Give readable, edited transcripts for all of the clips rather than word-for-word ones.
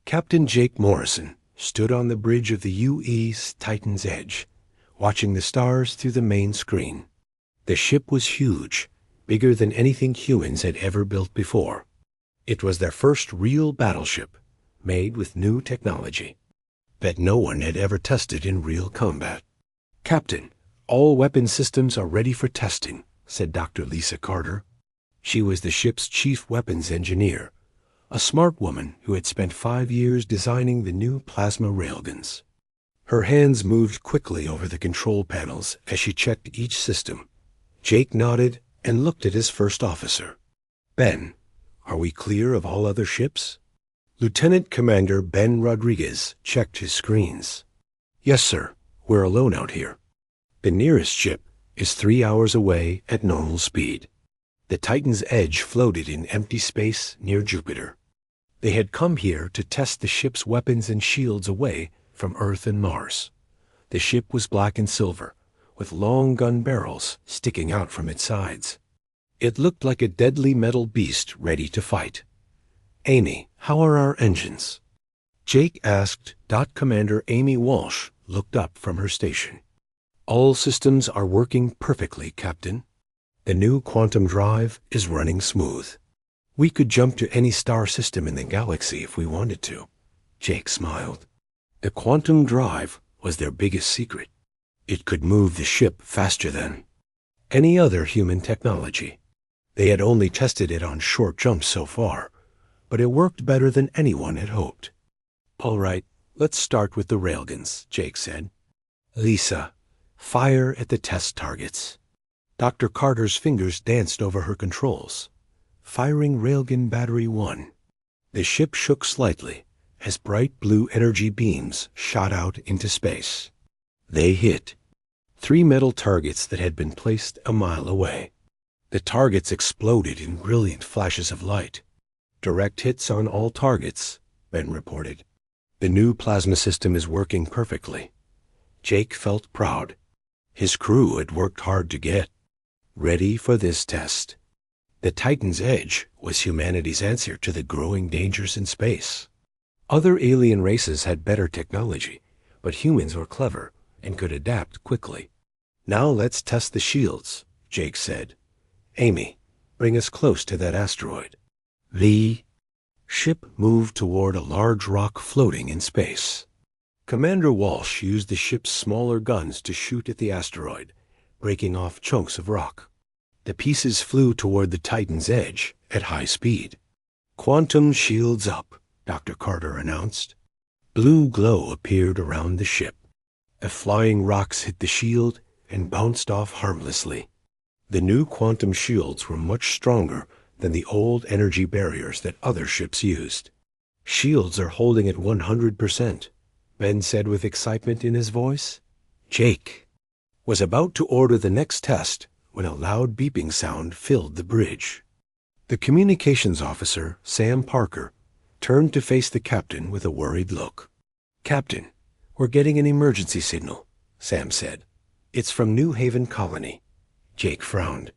Captain Jake Morrison stood on the bridge of the UE's Titan's Edge, watching the stars through the main screen. The ship was huge, bigger than anything humans had ever built before. It was their first real battleship, made with new technology that no one had ever tested in real combat. "Captain, all weapon systems are ready for testing," said Dr. Lisa Carter. She was the ship's chief weapons engineer, a smart woman who had spent 5 years designing the new plasma railguns. Her hands moved quickly over the control panels as she checked each system. Jake nodded and looked at his first officer. "Ben, are we clear of all other ships?" Lieutenant Commander Ben Rodriguez checked his screens. "Yes, sir. We're alone out here. The nearest ship is 3 hours away at normal speed." The Titan's Edge floated in empty space near Jupiter. They had come here to test the ship's weapons and shields away from Earth and Mars. The ship was black and silver, with long gun barrels sticking out from its sides. It looked like a deadly metal beast ready to fight. "Amy, how are our engines?" Jake asked. Commander Amy Walsh looked up from her station. "All systems are working perfectly, Captain. The new quantum drive is running smooth. We could jump to any star system in the galaxy if we wanted to." Jake smiled. The quantum drive was their biggest secret. It could move the ship faster than any other human technology. They had only tested it on short jumps so far, but it worked better than anyone had hoped. "All right, let's start with the railguns," Jake said. "Lisa, fire at the test targets." Dr. Carter's fingers danced over her controls. Firing railgun battery 1. The ship shook slightly as bright blue energy beams shot out into space. They hit 3 metal targets that had been placed a mile away. The targets exploded in brilliant flashes of light. "Direct hits on all targets," Ben reported. "The new plasma system is working perfectly." Jake felt proud. His crew had worked hard to get ready for this test. The Titan's Edge was humanity's answer to the growing dangers in space. Other alien races had better technology, but humans were clever and could adapt quickly. "Now let's test the shields," Jake said. "Amy, bring us close to that asteroid." The ship moved toward a large rock floating in space. Commander Walsh used the ship's smaller guns to shoot at the asteroid, breaking off chunks of rock. The pieces flew toward the Titan's Edge at high speed. "Quantum shields up," Dr. Carter announced. Blue glow appeared around the ship. The flying rocks hit the shield and bounced off harmlessly. The new quantum shields were much stronger than the old energy barriers that other ships used. "Shields are holding at 100%, Ben said with excitement in his voice. Jake was about to order the next test when a loud beeping sound filled the bridge. The communications officer, Sam Parker, turned to face the captain with a worried look. "Captain, we're getting an emergency signal," Sam said. "It's from New Haven Colony." Jake frowned.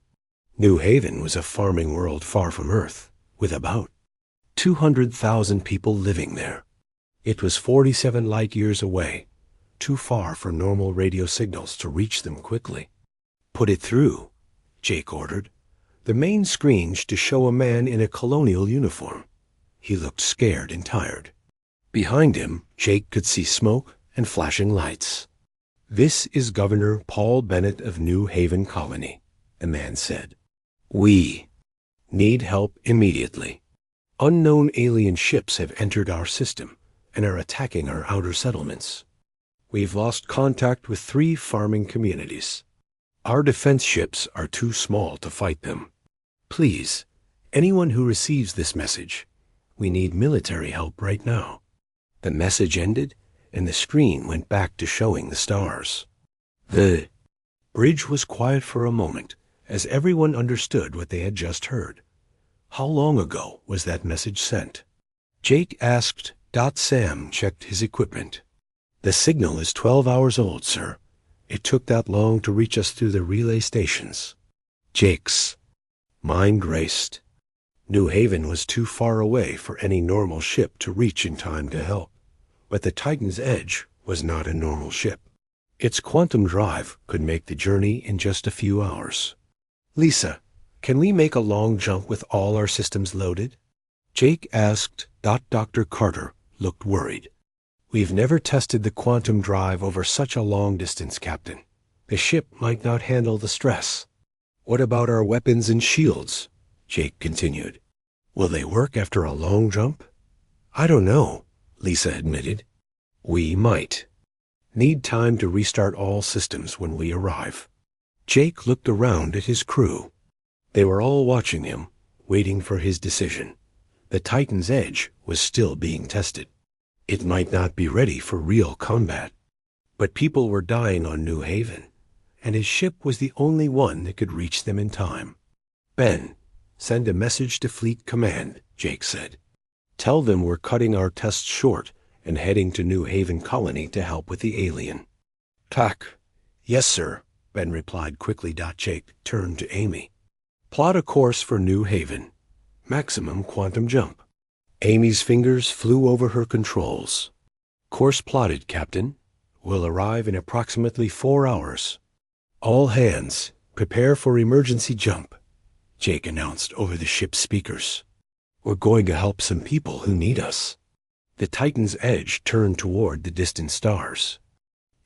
New Haven was a farming world far from Earth, with about 200,000 people living there. It was 47 light years away, too far for normal radio signals to reach them quickly. "Put it through," Jake ordered. The main screen to show a man in a colonial uniform. He looked scared and tired. Behind him, Jake could see smoke and flashing lights. "This is Governor Paul Bennett of New Haven Colony," the man said. "We need help immediately. Unknown alien ships have entered our system and are attacking our outer settlements. We've lost contact with 3 farming communities. Our defense ships are too small to fight them. Please, anyone who receives this message, we need military help right now." The message ended, and the screen went back to showing the stars. The bridge was quiet for a moment, as everyone understood what they had just heard. How long ago was that message sent? Jake asked. Sam checked his equipment. "The signal is 12 hours old, sir. It took that long to reach us through the relay stations." Jake's mind raced. New Haven was too far away for any normal ship to reach in time to help. But the Titan's Edge was not a normal ship. Its quantum drive could make the journey in just a few hours. "Lisa, can we make a long jump with all our systems loaded?" Jake asked. Dr. Carter looked worried. "We've never tested the quantum drive over such a long distance, Captain. The ship might not handle the stress." "What about our weapons and shields?" Jake continued. "Will they work after a long jump?" "I don't know," Lisa admitted. "We might need time to restart all systems when we arrive." Jake looked around at his crew. They were all watching him, waiting for his decision. The Titan's Edge was still being tested. It might not be ready for real combat. But people were dying on New Haven, and his ship was the only one that could reach them in time. "Ben, send a message to Fleet Command," Jake said. "Tell them we're cutting our tests short and heading to New Haven Colony to help with the alien." "Tack." "Yes, sir," Ben replied quickly. Jake turned to Amy. "Plot a course for New Haven. Maximum quantum jump." Amy's fingers flew over her controls. "Course plotted, Captain. We'll arrive in approximately 4 hours." "All hands, prepare for emergency jump," Jake announced over the ship's speakers. "We're going to help some people who need us." The Titan's Edge turned toward the distant stars.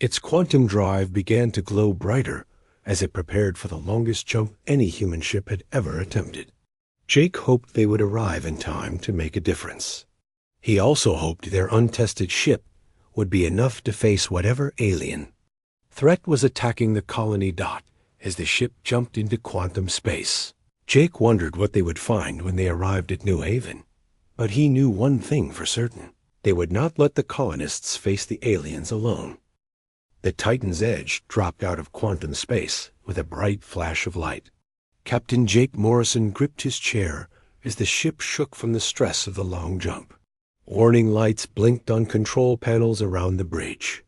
Its quantum drive began to glow brighter as it prepared for the longest jump any human ship had ever attempted. Jake hoped they would arrive in time to make a difference. He also hoped their untested ship would be enough to face whatever alien threat was attacking the colony. As the ship jumped into quantum space, Jake wondered what they would find when they arrived at New Haven. But he knew one thing for certain: they would not let the colonists face the aliens alone. The Titan's Edge dropped out of quantum space with a bright flash of light. Captain Jake Morrison gripped his chair as the ship shook from the stress of the long jump. Warning lights blinked on control panels around the bridge.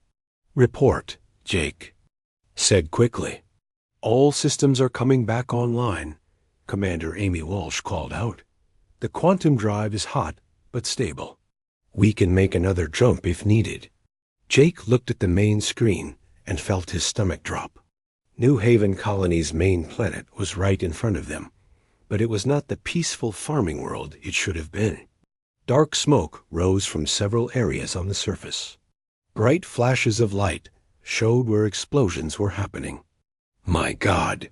"Report," Jake said quickly. "All systems are coming back online," Commander Amy Walsh called out. "The quantum drive is hot but stable. We can make another jump if needed." Jake looked at the main screen and felt his stomach drop. New Haven Colony's main planet was right in front of them, but it was not the peaceful farming world it should have been. Dark smoke rose from several areas on the surface. Bright flashes of light showed where explosions were happening. "My God,"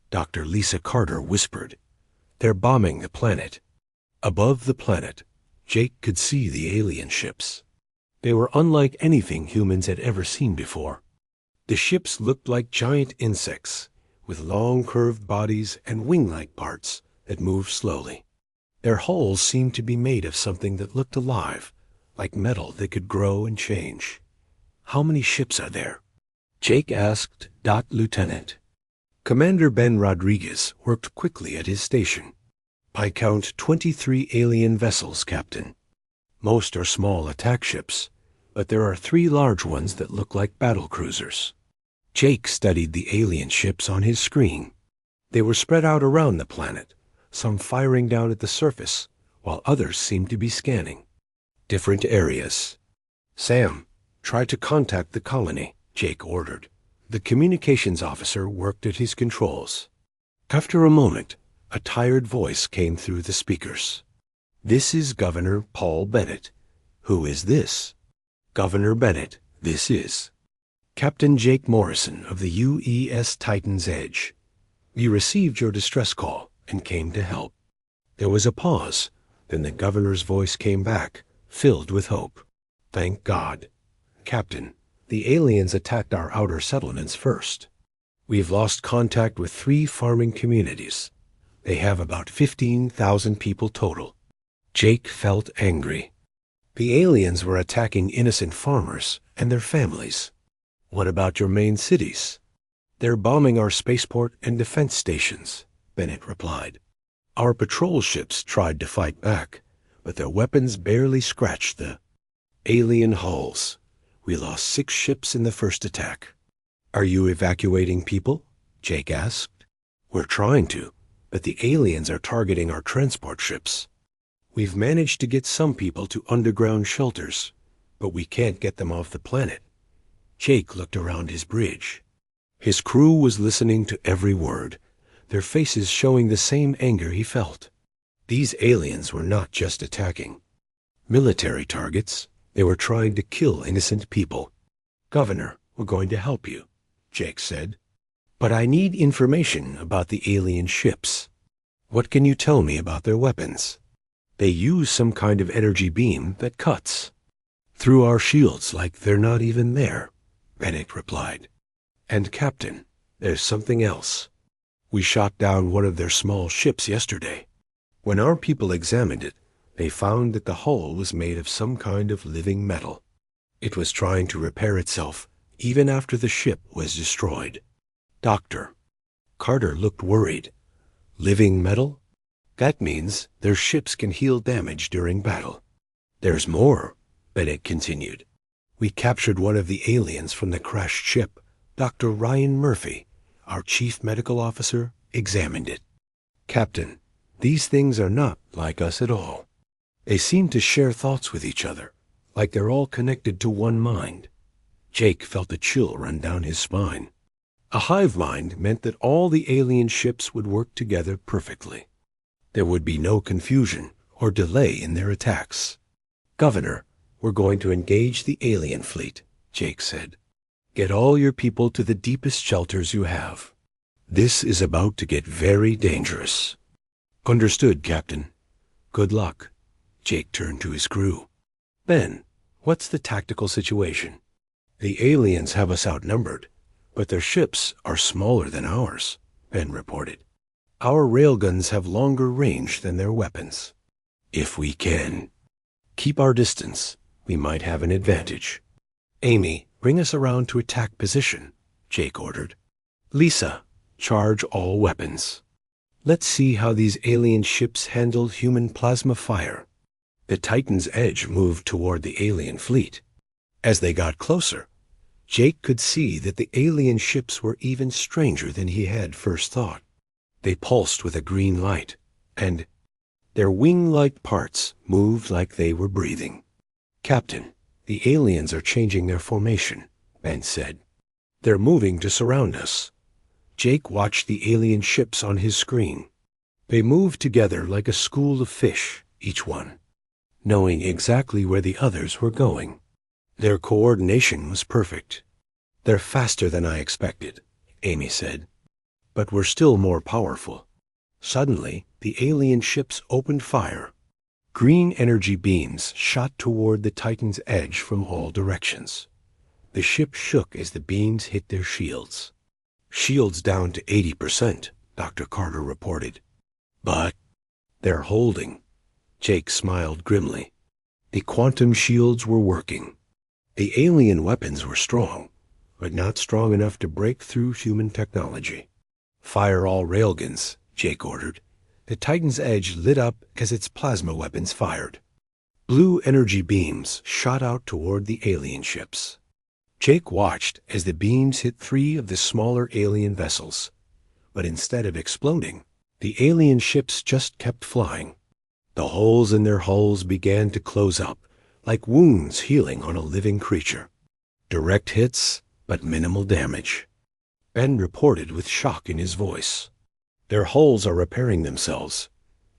Dr. Lisa Carter whispered. "They're bombing the planet." Above the planet, Jake could see the alien ships. They were unlike anything humans had ever seen before. The ships looked like giant insects, with long curved bodies and wing-like parts that moved slowly. Their hulls seemed to be made of something that looked alive, like metal that could grow and change. "How many ships are there?" Jake asked. Lieutenant Commander Ben Rodriguez worked quickly at his station. "I count 23 alien vessels, Captain. Most are small attack ships, but there are 3 large ones that look like battle cruisers." Jake studied the alien ships on his screen. They were spread out around the planet, some firing down at the surface, while others seemed to be scanning different areas. "Sam, try to contact the colony," Jake ordered. The communications officer worked at his controls. After a moment, a tired voice came through the speakers. "This is Governor Paul Bennett." "Who is this?" "Governor Bennett, this is Captain Jake Morrison of the UES Titan's Edge. We received your distress call and came to help." There was a pause, then the governor's voice came back, filled with hope. "Thank God. Captain, the aliens attacked our outer settlements first. We've lost contact with 3 farming communities. They have about 15,000 people total." Jake felt angry. The aliens were attacking innocent farmers and their families. "What about your main cities?" "They're bombing our spaceport and defense stations," Bennett replied. "Our patrol ships tried to fight back, but their weapons barely scratched the alien hulls. We lost 6 ships in the first attack." "Are you evacuating people?" Jake asked. "We're trying to. but the aliens are targeting our transport ships. We've managed to get some people to underground shelters, but we can't get them off the planet. Jake looked around his bridge. His crew was listening to every word, their faces showing the same anger he felt. These aliens were not just attacking military targets, they were trying to kill innocent people. "Governor, we're going to help you," Jake said. "But I need information about the alien ships. What can you tell me about their weapons?" "They use some kind of energy beam that cuts through our shields like they're not even there," Bennett replied. "And Captain, there's something else. We shot down one of their small ships yesterday. When our people examined it, they found that the hull was made of some kind of living metal. It was trying to repair itself even after the ship was destroyed." "Doctor." Carter looked worried. "Living metal? That means their ships can heal damage during battle." "There's more," Bennett continued. "We captured one of the aliens from the crashed ship. Dr. Ryan Murphy, our chief medical officer, examined it." "Captain, these things are not like us at all. They seem to share thoughts with each other, like they're all connected to one mind." Jake felt a chill run down his spine. A hive mind meant that all the alien ships would work together perfectly. There would be no confusion or delay in their attacks. "Governor, we're going to engage the alien fleet," Jake said. "Get all your people to the deepest shelters you have. This is about to get very dangerous." "Understood, Captain. Good luck." Jake turned to his crew. "Ben, what's the tactical situation?" "The aliens have us outnumbered, but their ships are smaller than ours," Ben reported. "Our railguns have longer range than their weapons. If we can keep our distance, we might have an advantage." "Amy, bring us around to attack position," Jake ordered. "Lisa, charge all weapons. Let's see how these alien ships handle human plasma fire." The Titan's edge moved toward the alien fleet. As they got closer, Jake could see that the alien ships were even stranger than he had first thought. They pulsed with a green light, and their wing-like parts moved like they were breathing. "Captain, the aliens are changing their formation," Ben said. "They're moving to surround us." Jake watched the alien ships on his screen. They moved together like a school of fish, each one, knowing exactly where the others were going. Their coordination was perfect. "They're faster than I expected," Amy said. "But we're still more powerful." Suddenly, the alien ships opened fire. Green energy beams shot toward the Titan's edge from all directions. The ship shook as the beams hit their shields. "Shields down to 80%, Dr. Carter reported. "But they're holding." Jake smiled grimly. The quantum shields were working. The alien weapons were strong, but not strong enough to break through human technology. "Fire all railguns," Jake ordered. The Titan's edge lit up as its plasma weapons fired. Blue energy beams shot out toward the alien ships. Jake watched as the beams hit 3 of the smaller alien vessels. But instead of exploding, the alien ships just kept flying. The holes in their hulls began to close up, like wounds healing on a living creature. Direct hits, but minimal damage. Ben reported with shock in his voice. "Their hulls are repairing themselves."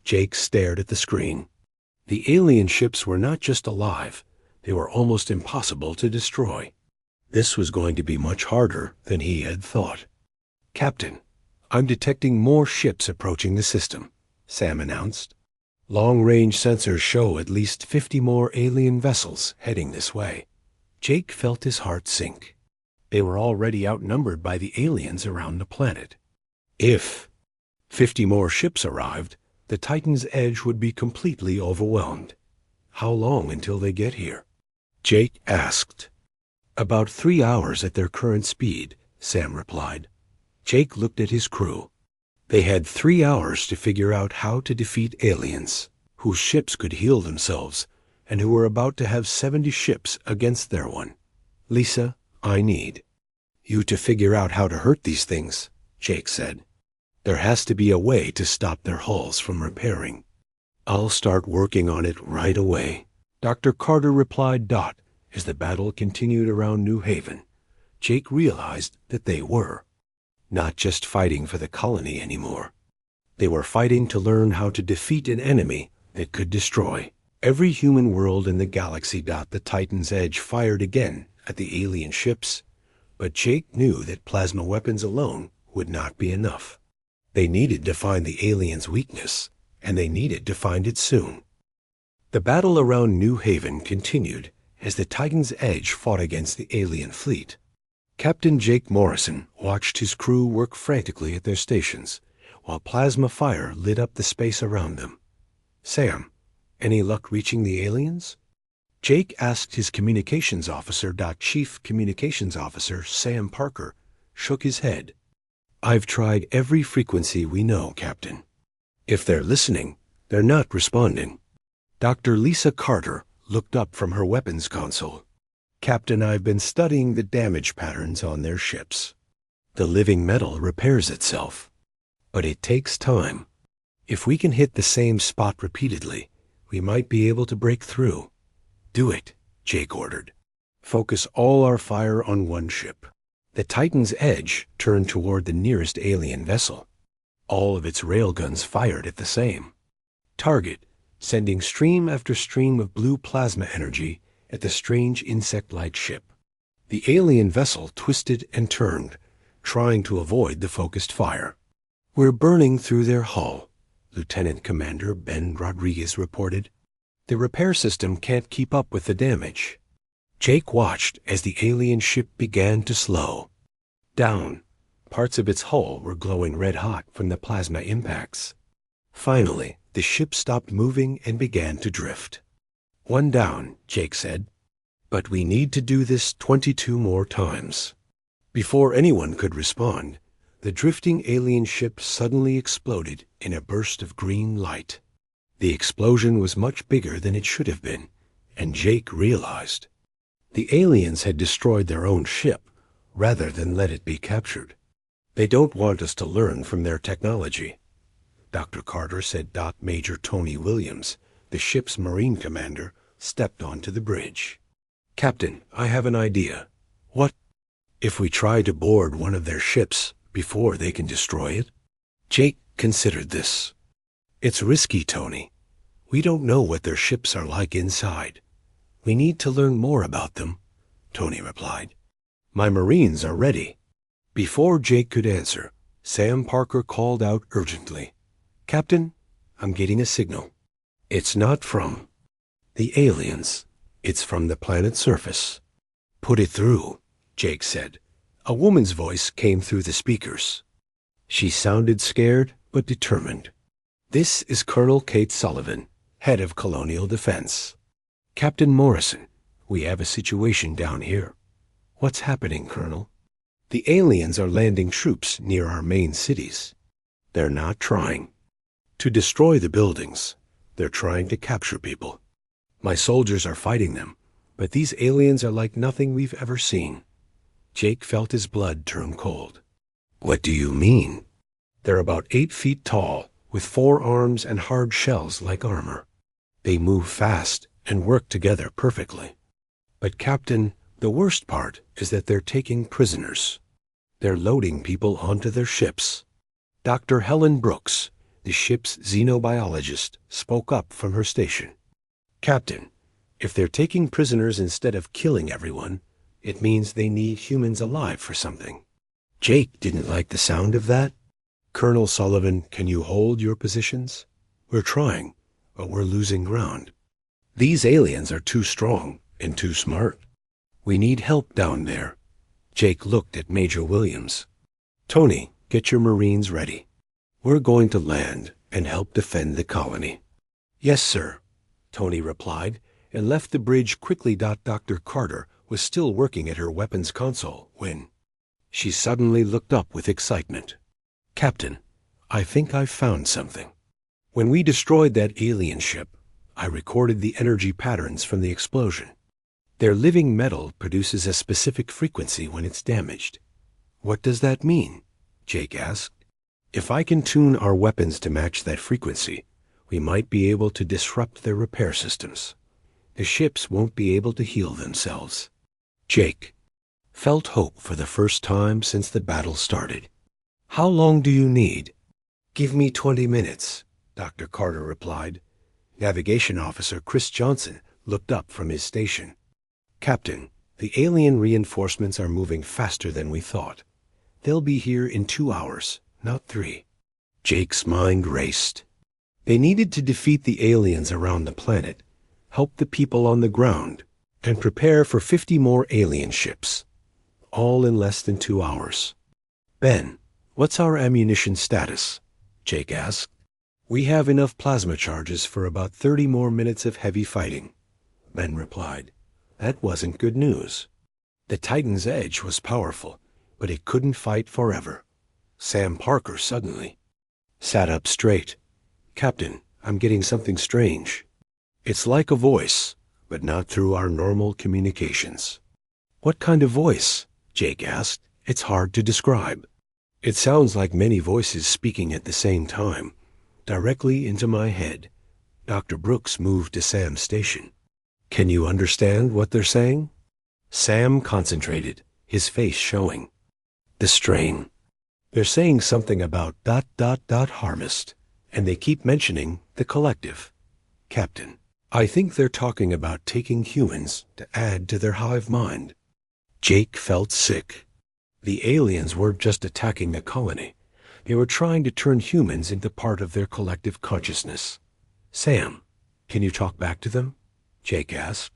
Jake stared at the screen. The alien ships were not just alive, they were almost impossible to destroy. This was going to be much harder than he had thought. "Captain, I'm detecting more ships approaching the system," Sam announced. "Long-range sensors show at least 50 more alien vessels heading this way." Jake felt his heart sink. They were already outnumbered by the aliens around the planet. If 50 more ships arrived, the Titan's edge would be completely overwhelmed. "How long until they get here?" Jake asked. "About 3 hours at their current speed," Sam replied. Jake looked at his crew. They had 3 hours to figure out how to defeat aliens, whose ships could heal themselves, and who were about to have 70 ships against their one. "Lisa, I need you to figure out how to hurt these things," Jake said. There has to be a way to stop their hulls from repairing. I'll start working on it right away. Dr. Carter replied. As the battle continued around New Haven, Jake realized that they were not just fighting for the colony anymore. They were fighting to learn how to defeat an enemy that could destroy every human world in the galaxy. The Titan's Edge fired again at the alien ships, but Jake knew that plasma weapons alone would not be enough. They needed to find the aliens' weakness, and they needed to find it soon. The battle around New Haven continued as the Titan's Edge fought against the alien fleet. Captain Jake Morrison watched his crew work frantically at their stations, while plasma fire lit up the space around them. Sam, any luck reaching the aliens? Jake asked his communications officer. Chief Communications Officer Sam Parker shook his head. I've tried every frequency we know, Captain. If they're listening, they're not responding. Dr. Lisa Carter looked up from her weapons console. Captain, I've been studying the damage patterns on their ships. The living metal repairs itself, but it takes time. If we can hit the same spot repeatedly, we might be able to break through. Do it, Jake ordered. Focus all our fire on one ship. The Titan's Edge turned toward the nearest alien vessel. All of its railguns fired at the same target, sending stream after stream of blue plasma energy at the strange insect-like ship. The alien vessel twisted and turned, trying to avoid the focused fire. We're burning through their hull, Lieutenant Commander Ben Rodriguez reported. The repair system can't keep up with the damage. Jake watched as the alien ship began to slow down. Parts of its hull were glowing red-hot from the plasma impacts. Finally, the ship stopped moving and began to drift. One down, Jake said. But we need to do this 22 more times. Before anyone could respond, the drifting alien ship suddenly exploded in a burst of green light. The explosion was much bigger than it should have been, and Jake realized the aliens had destroyed their own ship rather than let it be captured. They don't want us to learn from their technology, Dr. Carter said. Major Tony Williams, the ship's Marine commander, stepped onto the bridge. Captain, I have an idea. What if we try to board one of their ships before they can destroy it? Jake considered this. It's risky, Tony. We don't know what their ships are like inside. We need to learn more about them, Tony replied. My Marines are ready. Before Jake could answer, Sam Parker called out urgently. Captain, I'm getting a signal. It's not from the aliens. It's from the planet's surface. Put it through, Jake said. A woman's voice came through the speakers. She sounded scared but determined. This is Colonel Kate Sullivan, head of Colonial Defense. Captain Morrison, we have a situation down here. What's happening, Colonel? The aliens are landing troops near our main cities. They're not trying to destroy the buildings. They're trying to capture people. My soldiers are fighting them, but these aliens are like nothing we've ever seen. Jake felt his blood turn cold. What do you mean? They're about 8 feet tall, with 4 arms and hard shells like armor. They move fast and work together perfectly. But Captain, the worst part is that they're taking prisoners. They're loading people onto their ships. Dr. Helen Brooks, the ship's xenobiologist, spoke up from her station. Captain, if they're taking prisoners instead of killing everyone, it means they need humans alive for something. Jake didn't like the sound of that. Colonel Sullivan, can you hold your positions? We're trying, but we're losing ground. These aliens are too strong and too smart. We need help down there. Jake looked at Major Williams. Tony, get your Marines ready. We're going to land and help defend the colony. Yes, sir, Tony replied, and left the bridge quickly. Dr. Carter was still working at her weapons console when she suddenly looked up with excitement. Captain, I think I've found something. When we destroyed that alien ship, I recorded the energy patterns from the explosion. Their living metal produces a specific frequency when it's damaged. What does that mean? Jake asked. If I can tune our weapons to match that frequency, we might be able to disrupt their repair systems. The ships won't be able to heal themselves. Jake felt hope for the first time since the battle started. How long do you need? Give me 20 minutes, Dr. Carter replied. Navigation Officer Chris Johnson looked up from his station. Captain, the alien reinforcements are moving faster than we thought. They'll be here in 2 hours, not 3. Jake's mind raced. They needed to defeat the aliens around the planet, help the people on the ground, and prepare for 50 more alien ships, all in less than 2 hours. Ben, what's our ammunition status? Jake asked. We have enough plasma charges for about 30 more minutes of heavy fighting, Ben replied. That wasn't good news. The Titan's edge was powerful, but it couldn't fight forever. Sam Parker suddenly sat up straight. Captain, I'm getting something strange. It's like a voice, but not through our normal communications. What kind of voice? Jake asked. It's hard to describe. It sounds like many voices speaking at the same time, directly into my head. Dr. Brooks moved to Sam's station. Can you understand what they're saying? Sam concentrated, his face showing. The strain. They're saying something about ... harvest, and they keep mentioning the collective. Captain, I think they're talking about taking humans to add to their hive mind. Jake felt sick. The aliens weren't just attacking the colony. They were trying to turn humans into part of their collective consciousness. Sam, can you talk back to them? Jake asked.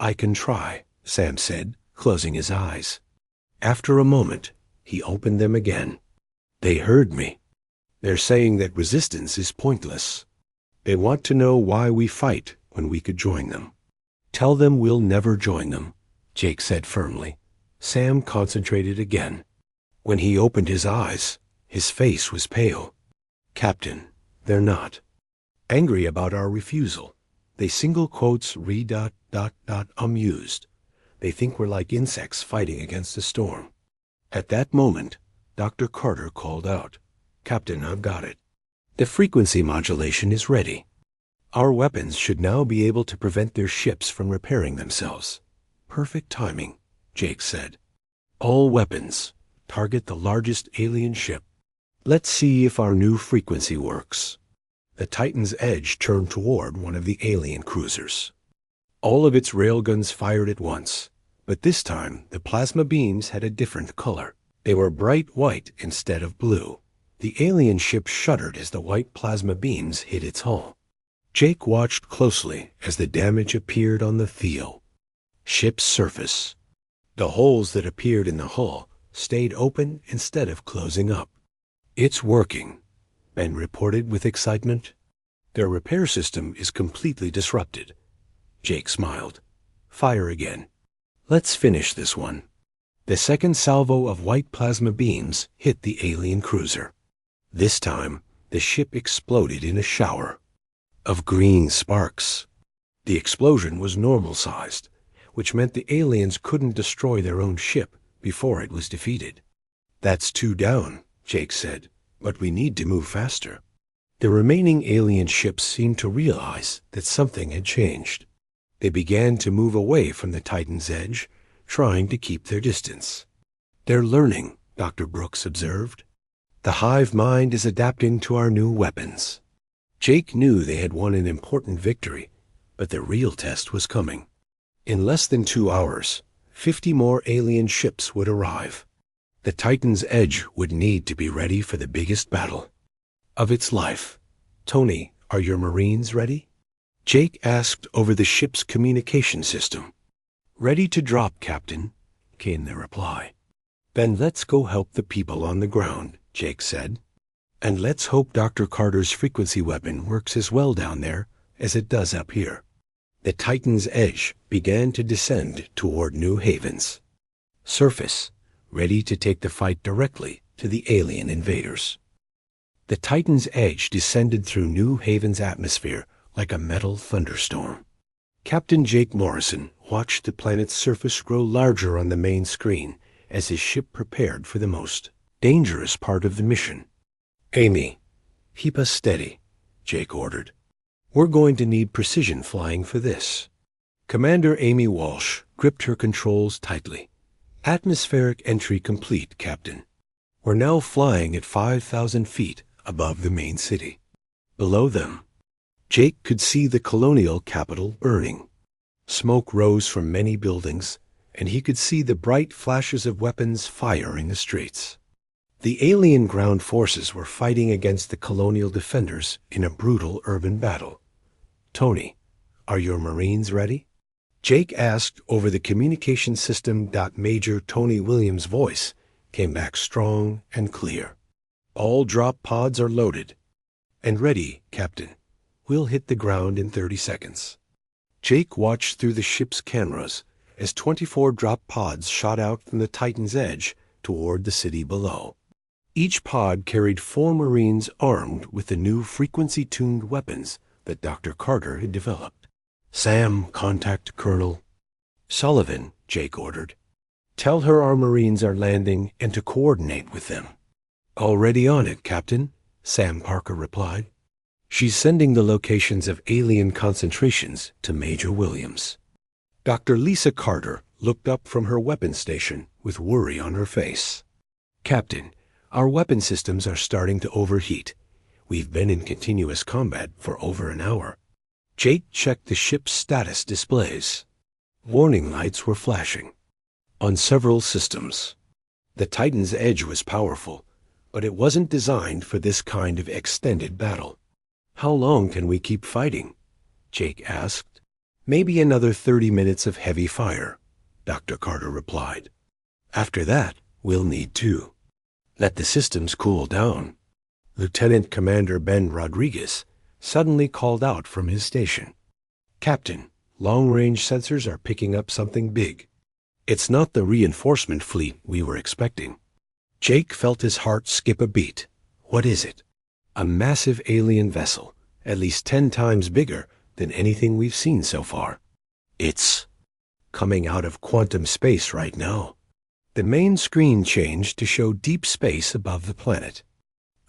I can try, Sam said, closing his eyes. After a moment, he opened them again. They heard me. They're saying that resistance is pointless. They want to know why we fight when we could join them. Tell them we'll never join them, Jake said firmly. Sam concentrated again. When he opened his eyes, his face was pale. Captain, they're not angry about our refusal. They single quotes amused. They think we're like insects fighting against a storm. At that moment, Dr. Carter called out, Captain, I've got it. The frequency modulation is ready. Our weapons should now be able to prevent their ships from repairing themselves. Perfect timing, Jake said. All weapons, target the largest alien ship. Let's see if our new frequency works. The Titan's edge turned toward one of the alien cruisers. All of its railguns fired at once, but this time the plasma beams had a different color. They were bright white instead of blue. The alien ship shuddered as the white plasma beams hit its hull. Jake watched closely as the damage appeared on the Theo ship's surface. The holes that appeared in the hull stayed open instead of closing up. It's working, Ben reported with excitement. Their repair system is completely disrupted. Jake smiled. Fire again. Let's finish this one. The second salvo of white plasma beams hit the alien cruiser. This time, the ship exploded in a shower of green sparks. The explosion was normal-sized, which meant the aliens couldn't destroy their own ship before it was defeated. That's 2 down, Jake said, but we need to move faster. The remaining alien ships seemed to realize that something had changed. They began to move away from the Titan's edge, trying to keep their distance. They're learning, Dr. Brooks observed. The hive mind is adapting to our new weapons. Jake knew they had won an important victory, but the real test was coming. In less than 2 hours, 50 more alien ships would arrive. The Titan's edge would need to be ready for the biggest battle of its life. Tony, are your Marines ready? Jake asked over the ship's communication system. Ready to drop, Captain, came the reply. Then let's go help the people on the ground, Jake said. And let's hope Dr. Carter's frequency weapon works as well down there as it does up here. The Titan's edge began to descend toward New Havens. Surface, ready to take the fight directly to the alien invaders. The Titan's edge descended through New Haven's atmosphere like a metal thunderstorm. Captain Jake Morrison watched the planet's surface grow larger on the main screen as his ship prepared for the most dangerous part of the mission. Amy, keep us steady, Jake ordered. We're going to need precision flying for this. Commander Amy Walsh gripped her controls tightly. Atmospheric entry complete, Captain. We're now flying at 5,000 feet above the main city. Below them, Jake could see the colonial capital burning. Smoke rose from many buildings, and he could see the bright flashes of weapons firing the streets. The alien ground forces were fighting against the colonial defenders in a brutal urban battle. Tony, are your Marines ready? Jake asked over the communication system. Major Tony Williams' voice came back strong and clear. All drop pods are loaded. And ready, Captain. We'll hit the ground in 30 seconds. Jake watched through the ship's cameras as 24 drop pods shot out from the Titan's edge toward the city below. Each pod carried 4 Marines armed with the new frequency-tuned weapons that Dr. Carter had developed. Sam, contact Colonel Sullivan, Jake ordered. Tell her our Marines are landing and to coordinate with them. Already on it, Captain, Sam Parker replied. She's sending the locations of alien concentrations to Major Williams. Dr. Lisa Carter looked up from her weapons station with worry on her face. Captain, our weapon systems are starting to overheat. We've been in continuous combat for over an hour. Jake checked the ship's status displays. Warning lights were flashing on several systems. The Titan's edge was powerful, but it wasn't designed for this kind of extended battle. How long can we keep fighting? Jake asked. Maybe another 30 minutes of heavy fire, Dr. Carter replied. After that, we'll need to let the systems cool down. Lieutenant Commander Ben Rodriguez suddenly called out from his station. Captain, long-range sensors are picking up something big. It's not the reinforcement fleet we were expecting. Jake felt his heart skip a beat. What is it? A massive alien vessel, at least 10 times bigger than anything we've seen so far. It's coming out of quantum space right now. The main screen changed to show deep space above the planet.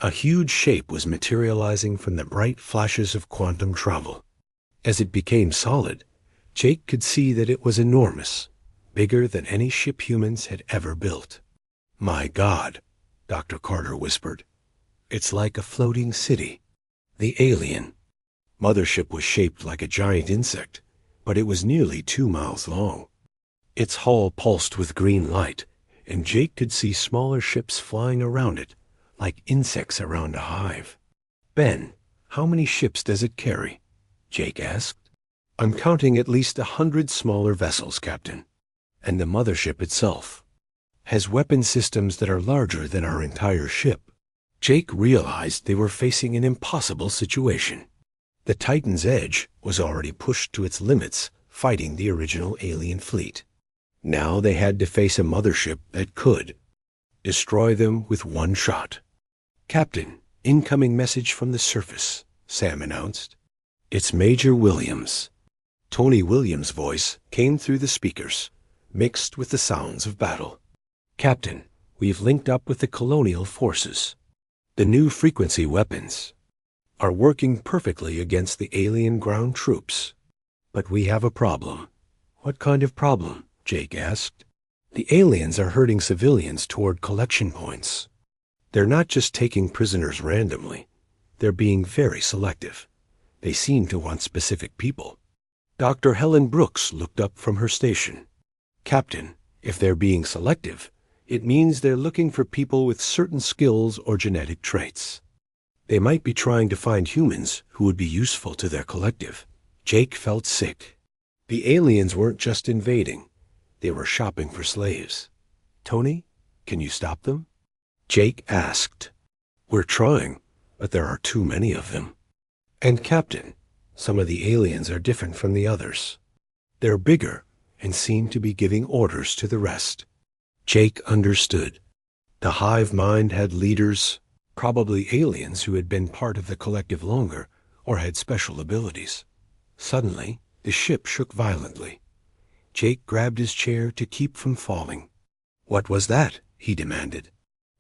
A huge shape was materializing from the bright flashes of quantum travel. As it became solid, Jake could see that it was enormous, bigger than any ship humans had ever built. My God, Dr. Carter whispered. It's like a floating city. The alien mothership was shaped like a giant insect, but it was nearly 2 miles long. Its hull pulsed with green light, and Jake could see smaller ships flying around it, like insects around a hive. Ben, how many ships does it carry? Jake asked. I'm counting at least 100 smaller vessels, Captain. And the mothership itself has weapon systems that are larger than our entire ship. Jake realized they were facing an impossible situation. The Titan's edge was already pushed to its limits, fighting the original alien fleet. Now they had to face a mothership that could destroy them with one shot. Captain, incoming message from the surface, Sam announced. It's Major Williams. Tony Williams' voice came through the speakers, mixed with the sounds of battle. Captain, we've linked up with the colonial forces. The new frequency weapons are working perfectly against the alien ground troops. But we have a problem. What kind of problem? Jake asked. The aliens are herding civilians toward collection points. They're not just taking prisoners randomly. They're being very selective. They seem to want specific people. Dr. Helen Brooks looked up from her station. Captain, if they're being selective, it means they're looking for people with certain skills or genetic traits. They might be trying to find humans who would be useful to their collective. Jake felt sick. The aliens weren't just invading. They were shopping for slaves. Tony, can you stop them? Jake asked. We're trying, but there are too many of them. And Captain, some of the aliens are different from the others. They're bigger and seem to be giving orders to the rest. Jake understood. The hive mind had leaders, probably aliens who had been part of the collective longer or had special abilities. Suddenly, the ship shook violently. Jake grabbed his chair to keep from falling. What was that? He demanded.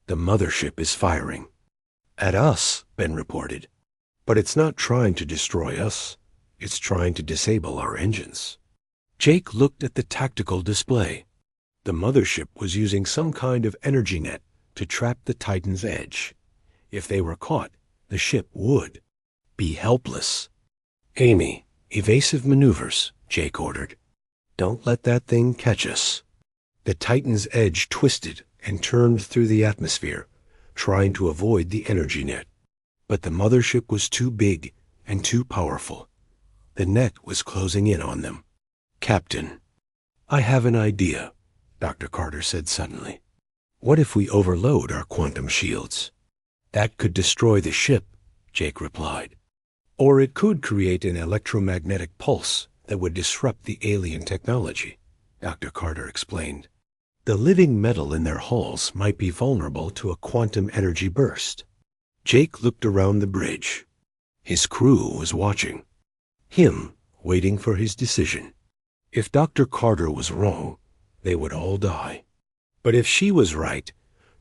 The mothership is firing. At us, Ben reported. But it's not trying to destroy us. It's trying to disable our engines. Jake looked at the tactical display. The mothership was using some kind of energy net to trap the Titan's edge. If they were caught, the ship would be helpless. Amy, evasive maneuvers, Jake ordered. Don't let that thing catch us. The Titan's edge twisted and turned through the atmosphere, trying to avoid the energy net. But the mothership was too big and too powerful. The net was closing in on them. Captain, I have an idea, Dr. Carter said suddenly. What if we overload our quantum shields? That could destroy the ship, Jake replied. Or it could create an electromagnetic pulse that would disrupt the alien technology, Dr. Carter explained. The living metal in their hulls might be vulnerable to a quantum energy burst. Jake looked around the bridge. His crew was watching. Him, waiting for his decision. If Dr. Carter was wrong, they would all die. But if she was right,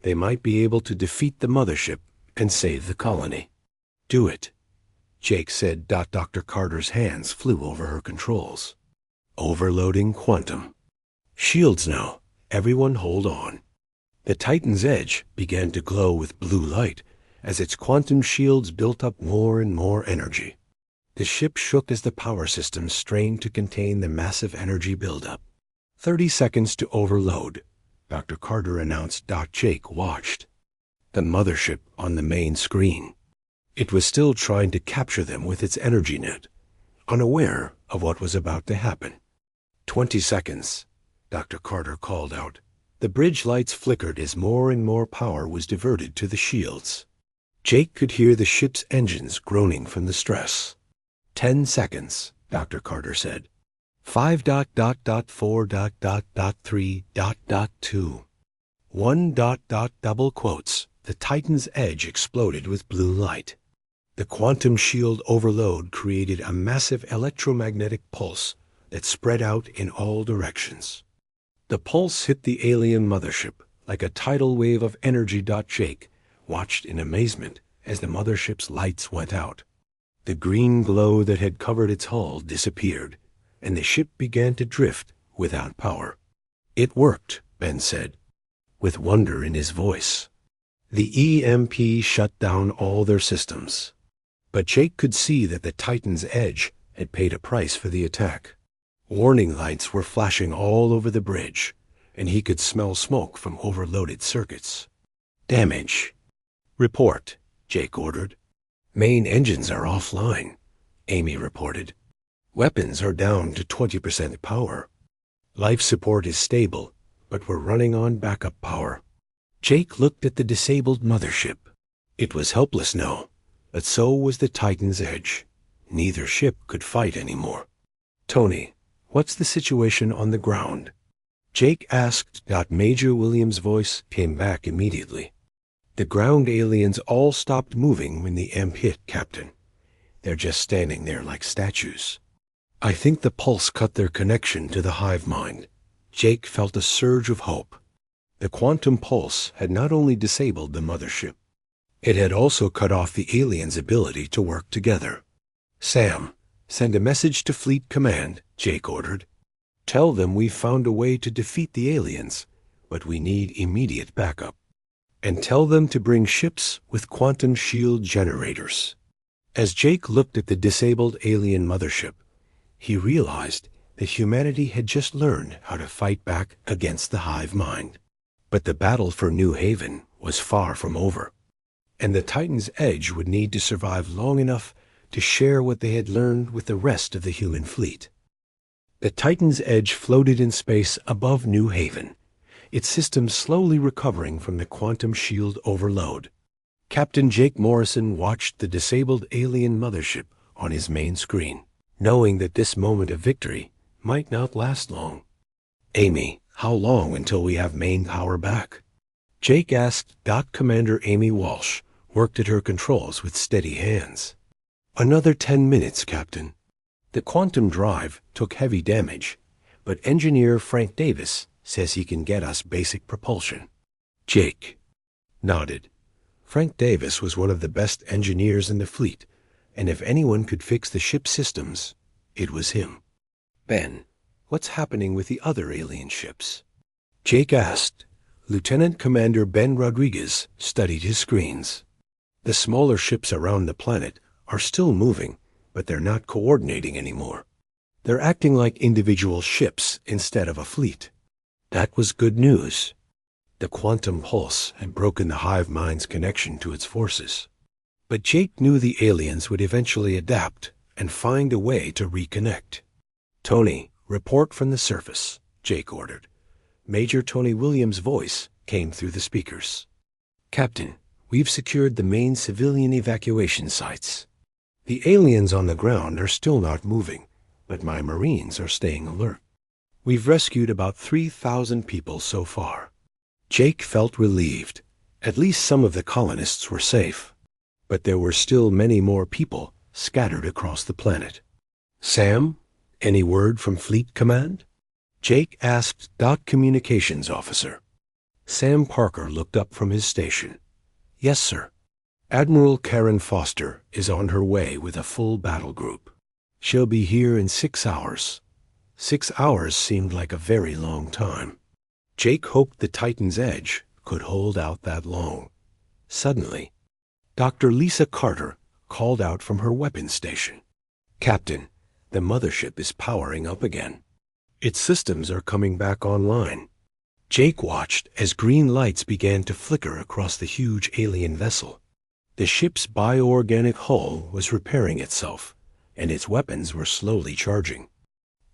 they might be able to defeat the mothership and save the colony. Do it, Jake said. Dr. Carter's hands flew over her controls. Overloading quantum. Shields now. Everyone hold on. The Titan's edge began to glow with blue light as its quantum shields built up more and more energy. The ship shook as the power systems strained to contain the massive energy buildup. 30 seconds to overload, Dr. Carter announced. Jake watched. The mothership on the main screen. It was still trying to capture them with its energy net, unaware of what was about to happen. 20 seconds, Dr. Carter called out. The bridge lights flickered as more and more power was diverted to the shields. Jake could hear the ship's engines groaning from the stress. 10 seconds, Dr. Carter said. 5.4.3.2. 1. Double quotes. The Titan's edge exploded with blue light. The quantum shield overload created a massive electromagnetic pulse that spread out in all directions. The pulse hit the alien mothership like a tidal wave of energy. Jake watched in amazement as the mothership's lights went out. The green glow that had covered its hull disappeared, and the ship began to drift without power. It worked, Ben said, with wonder in his voice. The EMP shut down all their systems. But Jake could see that the Titan's edge had paid a price for the attack. Warning lights were flashing all over the bridge, and he could smell smoke from overloaded circuits. Damage. Report, Jake ordered. Main engines are offline, Amy reported. Weapons are down to 20% power. Life support is stable, but we're running on backup power. Jake looked at the disabled mothership. It was helpless now, but so was the Titan's edge. Neither ship could fight anymore. Tony, what's the situation on the ground? Jake asked. Major Williams' voice came back immediately. The ground aliens all stopped moving when the EMP hit, Captain. They're just standing there like statues. I think the pulse cut their connection to the hive mind. Jake felt a surge of hope. The quantum pulse had not only disabled the mothership, it had also cut off the aliens' ability to work together. Sam, send a message to Fleet Command, Jake ordered. Tell them we've found a way to defeat the aliens, but we need immediate backup. And tell them to bring ships with quantum shield generators. As Jake looked at the disabled alien mothership, he realized that humanity had just learned how to fight back against the hive mind. But the battle for New Haven was far from over, and the Titan's edge would need to survive long enough to share what they had learned with the rest of the human fleet. The Titan's edge floated in space above New Haven, its systems slowly recovering from the quantum shield overload. Captain Jake Morrison watched the disabled alien mothership on his main screen, knowing that this moment of victory might not last long. Amy, how long until we have main power back? Jake asked. Commander Amy Walsh worked at her controls with steady hands. Another 10 minutes, Captain. The quantum drive took heavy damage, but engineer Frank Davis says he can get us basic propulsion. Jake nodded. Frank Davis was one of the best engineers in the fleet, and if anyone could fix the ship's systems, it was him. Ben, what's happening with the other alien ships? Jake asked. Lieutenant Commander Ben Rodriguez studied his screens. The smaller ships around the planet are still moving, but they're not coordinating anymore. They're acting like individual ships instead of a fleet. That was good news. The quantum pulse had broken the hive mind's connection to its forces. But Jake knew the aliens would eventually adapt and find a way to reconnect. Tony, report from the surface, Jake ordered. Major Tony Williams' voice came through the speakers. Captain, we've secured the main civilian evacuation sites. The aliens on the ground are still not moving, but my Marines are staying alert. We've rescued about 3,000 people so far. Jake felt relieved. At least some of the colonists were safe. But there were still many more people scattered across the planet. Sam, any word from Fleet Command? Jake asked Dock Communications Officer. Sam Parker looked up from his station. Yes, sir. Admiral Karen Foster is on her way with a full battle group. She'll be here in 6 hours. 6 hours seemed like a very long time. Jake hoped the Titan's Edge could hold out that long. Suddenly, Dr. Lisa Carter called out from her weapons station. Captain, the mothership is powering up again. Its systems are coming back online. Jake watched as green lights began to flicker across the huge alien vessel. The ship's bioorganic hull was repairing itself, and its weapons were slowly charging.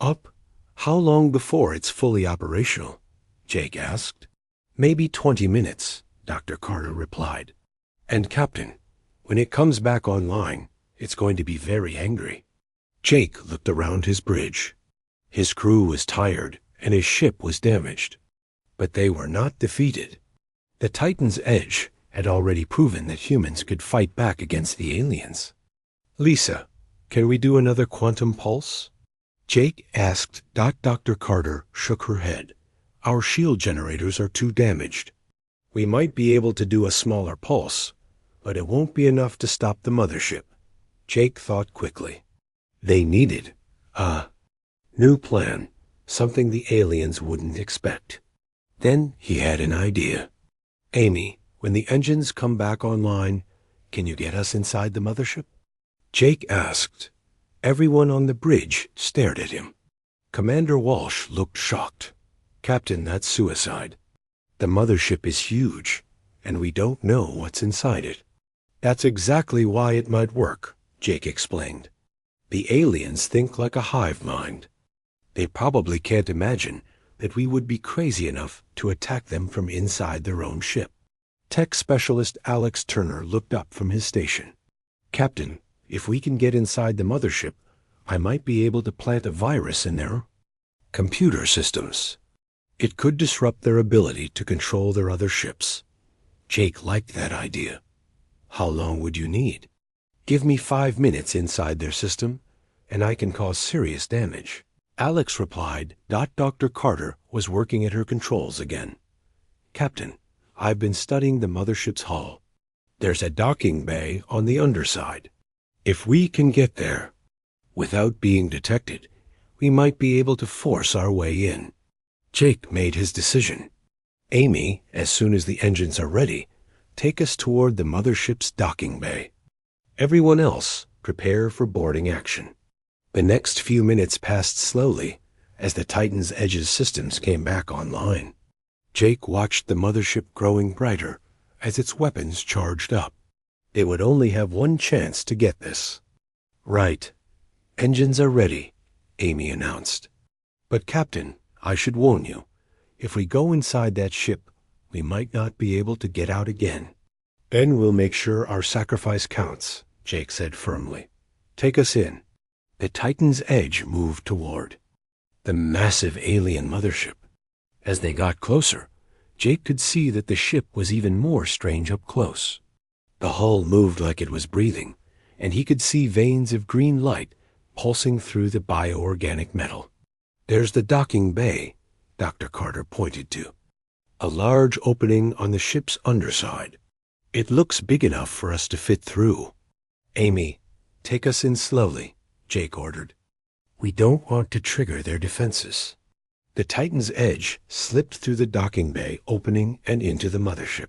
Up? How long before it's fully operational? Jake asked. Maybe 20 minutes, Dr. Carter replied. And Captain, when it comes back online, it's going to be very angry. Jake looked around his bridge. His crew was tired, and his ship was damaged. But they were not defeated. The Titan's Edge had already proven that humans could fight back against the aliens. Lisa, can we do another quantum pulse? Jake asked. Dr. Carter shook her head. Our shield generators are too damaged. We might be able to do a smaller pulse, but it won't be enough to stop the mothership. Jake thought quickly. They needed a new plan, something the aliens wouldn't expect. Then he had an idea. Amy, when the engines come back online, can you get us inside the mothership? Jake asked. Everyone on the bridge stared at him. Commander Walsh looked shocked. Captain, that's suicide. The mothership is huge, and we don't know what's inside it. That's exactly why it might work, Jake explained. The aliens think like a hive mind. They probably can't imagine that we would be crazy enough to attack them from inside their own ship. Tech specialist Alex Turner looked up from his station. Captain, if we can get inside the mothership, I might be able to plant a virus in their computer systems. It could disrupt their ability to control their other ships. Jake liked that idea. How long would you need? Give me 5 minutes inside their system, and I can cause serious damage. Alex replied. Dr. Carter was working at her controls again. Captain, I've been studying the mothership's hull. There's a docking bay on the underside. If we can get there, without being detected, we might be able to force our way in. Jake made his decision. Amy, as soon as the engines are ready, take us toward the mothership's docking bay. Everyone else, prepare for boarding action. The next few minutes passed slowly as the Titan's Edge's systems came back online. Jake watched the mothership growing brighter as its weapons charged up. It would only have one chance to get this. Right. Engines are ready, Amy announced. But Captain, I should warn you, if we go inside that ship, we might not be able to get out again. Then we'll make sure our sacrifice counts, Jake said firmly. Take us in. The Titan's Edge moved toward the massive alien mothership. As they got closer, Jake could see that the ship was even more strange up close. The hull moved like it was breathing, and he could see veins of green light pulsing through the bioorganic metal. There's the docking bay, Dr. Carter pointed to. A large opening on the ship's underside. It looks big enough for us to fit through. Amy, take us in slowly, Jake ordered. We don't want to trigger their defenses. The Titan's Edge slipped through the docking bay opening and into the mothership.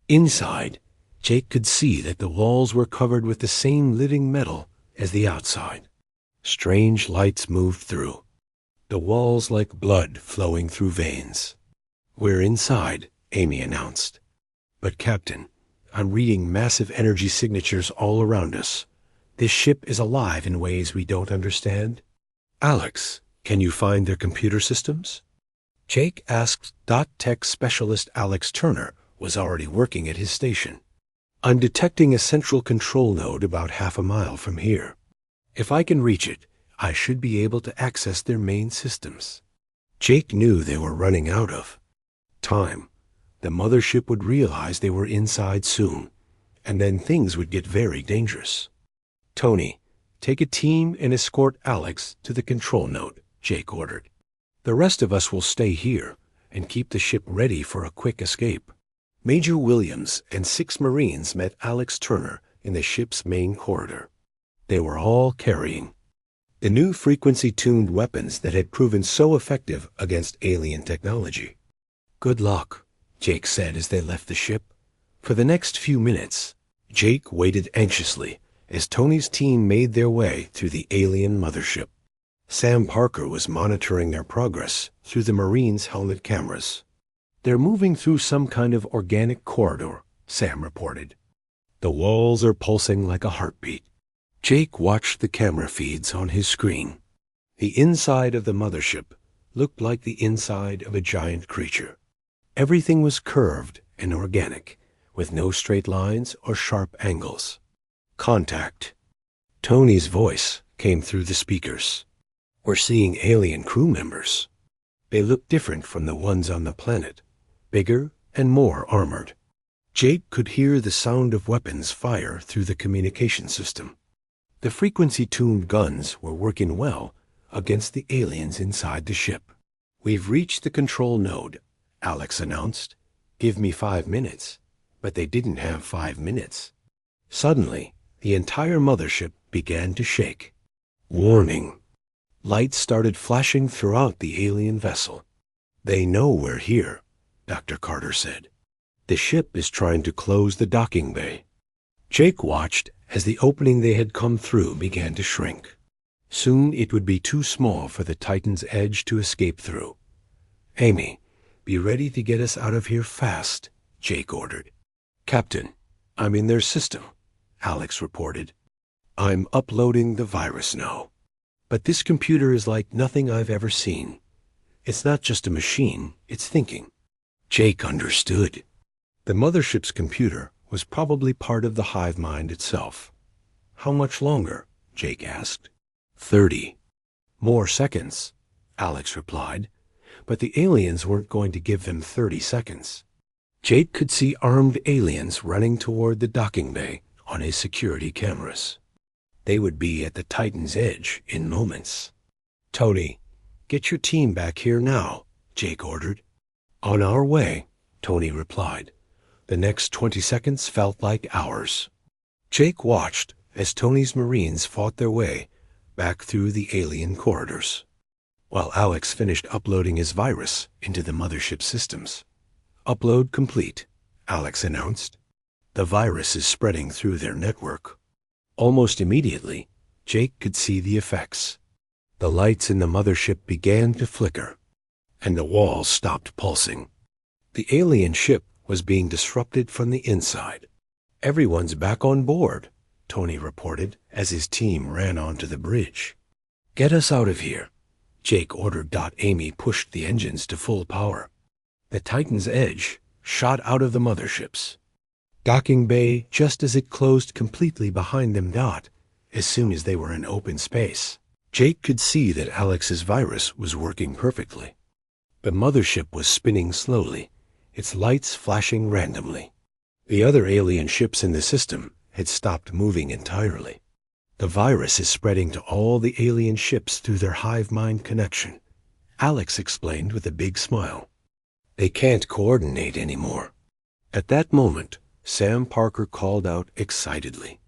Inside, Jake could see that the walls were covered with the same living metal as the outside. Strange lights moved through, the walls like blood flowing through veins. We're inside, Amy announced. But Captain, I'm reading massive energy signatures all around us. This ship is alive in ways we don't understand. Alex, can you find their computer systems? Jake asked. Tech specialist Alex Turner was already working at his station. I'm detecting a central control node about half a mile from here. If I can reach it, I should be able to access their main systems. Jake knew they were running out of time. The mothership would realize they were inside soon, and then things would get very dangerous. Tony, take a team and escort Alex to the control node, Jake ordered. The rest of us will stay here and keep the ship ready for a quick escape. Major Williams and 6 Marines met Alex Turner in the ship's main corridor. They were all carrying the new frequency-tuned weapons that had proven so effective against alien technology. Good luck, Jake said as they left the ship. For the next few minutes, Jake waited anxiously as Tony's team made their way through the alien mothership. Sam Parker was monitoring their progress through the Marines' helmet cameras. They're moving through some kind of organic corridor, Sam reported. The walls are pulsing like a heartbeat. Jake watched the camera feeds on his screen. The inside of the mothership looked like the inside of a giant creature. Everything was curved and organic, with no straight lines or sharp angles. Contact. Tony's voice came through the speakers. We're seeing alien crew members. They look different from the ones on the planet, bigger and more armored. Jake could hear the sound of weapons fire through the communication system. The frequency-tuned guns were working well against the aliens inside the ship. We've reached the control node, Alex announced. Give me 5 minutes. But they didn't have 5 minutes. Suddenly, the entire mothership began to shake. Warning. Lights started flashing throughout the alien vessel. They know we're here, Dr. Carter said. The ship is trying to close the docking bay. Jake watched as the opening they had come through began to shrink. Soon it would be too small for the Titan's Edge to escape through. Amy, be ready to get us out of here fast, Jake ordered. Captain, I'm in their system, Alex reported. I'm uploading the virus now. But this computer is like nothing I've ever seen. It's not just a machine, it's thinking. Jake understood. The mothership's computer was probably part of the hive mind itself. How much longer? Jake asked. 30. More seconds, Alex replied. But the aliens weren't going to give them 30 seconds. Jake could see armed aliens running toward the docking bay on his security cameras. They would be at the Titan's Edge in moments. Tony, get your team back here now, Jake ordered. On our way, Tony replied. The next 20 seconds felt like hours. Jake watched as Tony's Marines fought their way back through the alien corridors, while Alex finished uploading his virus into the mothership systems. Upload complete, Alex announced. The virus is spreading through their network. Almost immediately, Jake could see the effects. The lights in the mothership began to flicker, and the walls stopped pulsing. The alien ship was being disrupted from the inside. Everyone's back on board, Tony reported as his team ran onto the bridge. Get us out of here, Jake ordered. Amy pushed the engines to full power. The Titan's Edge shot out of the motherships docking bay just as it closed completely behind them. As soon as they were in open space, Jake could see that Alex's virus was working perfectly. The mothership was spinning slowly, its lights flashing randomly. The other alien ships in the system had stopped moving entirely. The virus is spreading to all the alien ships through their hive mind connection, Alex explained with a big smile. They can't coordinate anymore. At that moment, Sam Parker called out excitedly.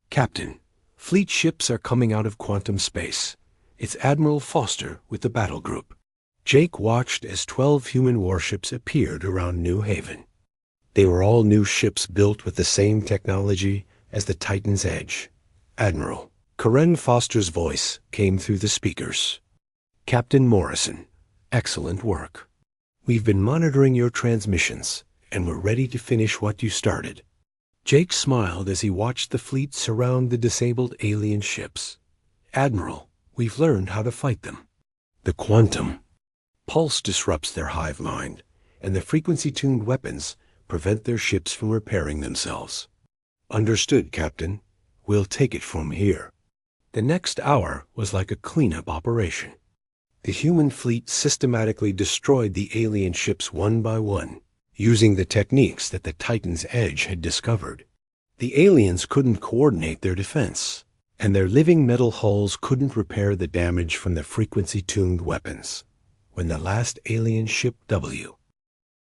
"Captain, fleet ships are coming out of quantum space. It's Admiral Foster with the battle group." Jake watched as 12 human warships appeared around New Haven. They were all new ships built with the same technology as the Titan's Edge. "Admiral," Karen Foster's voice came through the speakers. "Captain Morrison, excellent work. We've been monitoring your transmissions, and we're ready to finish what you started." Jake smiled as he watched the fleet surround the disabled alien ships. "Admiral, we've learned how to fight them. The quantum pulse disrupts their hive mind, and the frequency-tuned weapons prevent their ships from repairing themselves." "Understood, Captain. We'll take it from here." The next hour was like a cleanup operation. The human fleet systematically destroyed the alien ships one by one, using the techniques that the Titan's Edge had discovered. The aliens couldn't coordinate their defense, and their living metal hulls couldn't repair the damage from the frequency-tuned weapons. When the last alien ship W